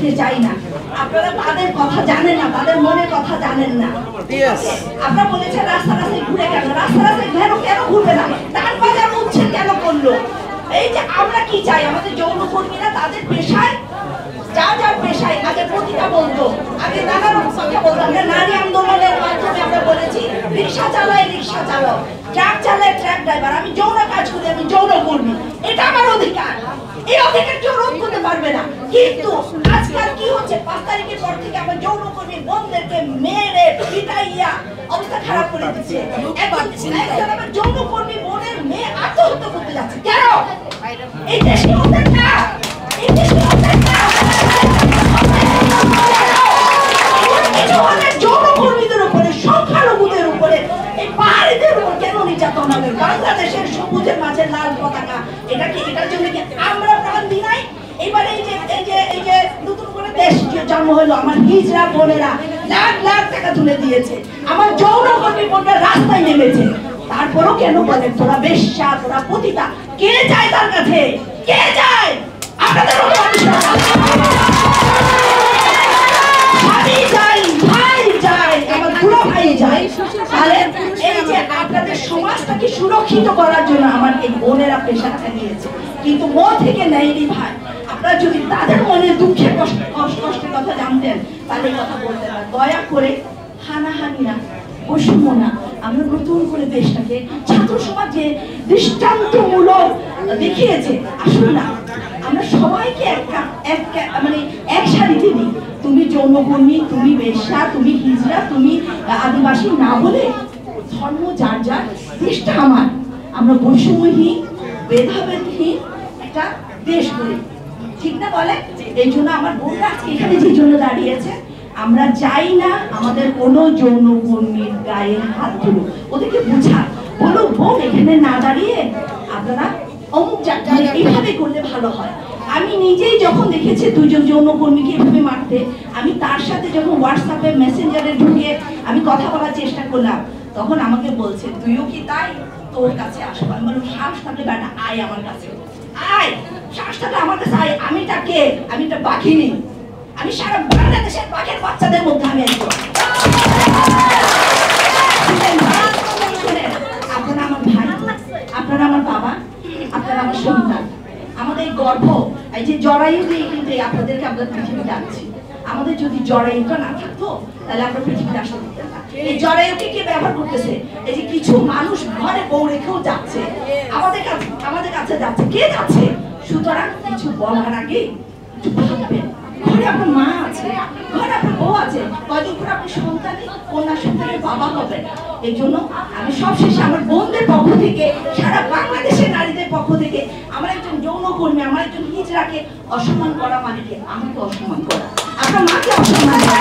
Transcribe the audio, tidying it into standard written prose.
দেখতে চাই না। আপনারা তাদের কথা জানেন না, তাদের মনের কথা জানেন না। আপনারা বলেছেন রাস্তা রাস্তায় ঘুরে কেন, রাস্তা রাস্তায় কেন ঘুরবে না, তার বাজার উচ্ছেদ কেন করলো? এই যে আমরা কি চাই, আমাদের যৌনকর্মীরা তাদের পেশায় যার পেশায় আগে প্রতিটা বলতো, আগে নানা রকম কথা বলতো। আমরা নারী আন্দোলনের মাধ্যমে আমরা বলেছি রিক্সা চালায় রিক্সা চালাও, ট্রাক চালায় ট্রাক ড্রাইভার, আমি যৌন কাজ করি, আমি যৌন কর্মী, এটা আমার অধিকার। এই অধিকার কেউ রোধ করতে পারবে না। কিন্তু আজকাল কি হচ্ছে, 5 তারিখের পর থেকে আমার যৌনকর্মী বোনদেরকে মেরে পিটাইয়া অবস্থা খারাপ করে দিচ্ছে। এখন আমার যৌনকর্মী বোনের মেয়ে আত্মহত্যা করতে যাচ্ছে কেন? এই দেশে অত্যাচার না, এই দেশে অত্যাচার যৌনকর্মীদের উপরে, সংখ্যালঘুদের উপরে, এই পাহাড়িদের উপর কেন নির্যাতন হবে? বাংলাদেশের সবুজের মাঝে লাল পতাকা, এটা কি এটার জন্য কি আমরা প্রাণ দিই নাই? এবারে এই যে নতুন করে দেশ জন্ম হলো, আমার হিজড়া বোনেরা লাখ লাখ টাকা তুলে দিয়েছে, আমার যৌনকর্মী বোনরা রাস্তায় নেমেছে। তারপরও কেন বলে তোরা বেশ্যা, তোরা পতিতা? কে যায় তার কাছে? কে যায়? আপনাদের আপনাদের সমাজটাকে সুরক্ষিত করার জন্য আমার এই বোনেরা পেশাটা নিয়েছে, কিন্তু মন থেকে নেয়নি ভাই। আপনারা যদি তাদের মনে দুঃখের কষ্টের কথা জানতেন তাহলে কথা বলতেন না। দয়া করে হানাহানি না, বৈষম্য না, আমরা নতুন করে দেশটাকে ছাত্র সমাজে দৃষ্টান্তমূলক দেখিয়েছে। আসুন না, আমরা সবাইকে এক সারিতে দিই। তুমি যৌনকর্মী, তুমি বেশ্যা, তুমি হিজড়া, তুমি আদিবাসী না বলে ধর্ম যার যার, দেশটা আমার, আমরা বৈষম্যহীন ভেদাভেদহীন একটা দেশ করি, ঠিক না বলে? এই জন্য আমার বোনরা আজকে এখানে যে জন্য দাঁড়িয়েছে, আমরা চাই না আমাদের কোনো যৌনকর্মীর গায়ে হাত তুলো, ওদেরকে বুঝা বলো বোন এখানে না দাঁড়িয়ে আপনারা অমুক জায়গায় এইভাবে করলে ভালো হয়। আমি নিজেই যখন দেখেছি 2 জন যৌনকর্মীকে এভাবে মারতে, আমি তার সাথে যখন হোয়াটসঅ্যাপে মেসেঞ্জারে ঢুকে আমি কথা বলার চেষ্টা করলাম, তখন আমাকে বলছে তুইও কি তাই, তোর কাছে আসবো। আমি বললাম সাহস থাকলে বেটা আয় আমার কাছে, আয়, সাহস থাকলে আমার কাছে আয়। আমি তাকে, আমি একটা বাঘিনী, আমি সারা বাংলাদেশের বাঘের বাচ্চাদের মধ্যে আমি একজন। আপনারা আমার ভাই, আপনারা আমার বাবা, আপনারা আমার সন্তান, আমাদের গর্ভ, এই যে জরায়ু দিয়ে কিন্তু আপনাদেরকে আমরা পৃথিবীতে আনছি। আমাদের যদি জরায়ুটা না থাকতো তাহলে আমরা পৃথিবীতে আসতে দিতাম না। এই জরায়ুকে কে ব্যবহার করতেছে? এই যে কিছু মানুষ ঘরে বউ রেখেও যাচ্ছে, আমাদের কাছে যাচ্ছে, কে যাচ্ছে? সুতরাং কিছু বলার আগে একটু ভাববেন। ঘরে আপনার মা আছে, ঘরে আপনার বউ আছে, কয়দিন করে আপনি সন্তানে, কন্যা সন্তানের বাবা হবেন। এই জন্য আমি সবশেষে আমার বোনদের পক্ষ থেকে, সারা বাংলাদেশের নারীদের পক্ষ থেকে, আমার একজন যৌনকর্মী, আমার একজন হিজড়াকে অসম্মান করা মানে কি? আমাকে অসম্মান করা, আপনার মাকে অসম্মান করা।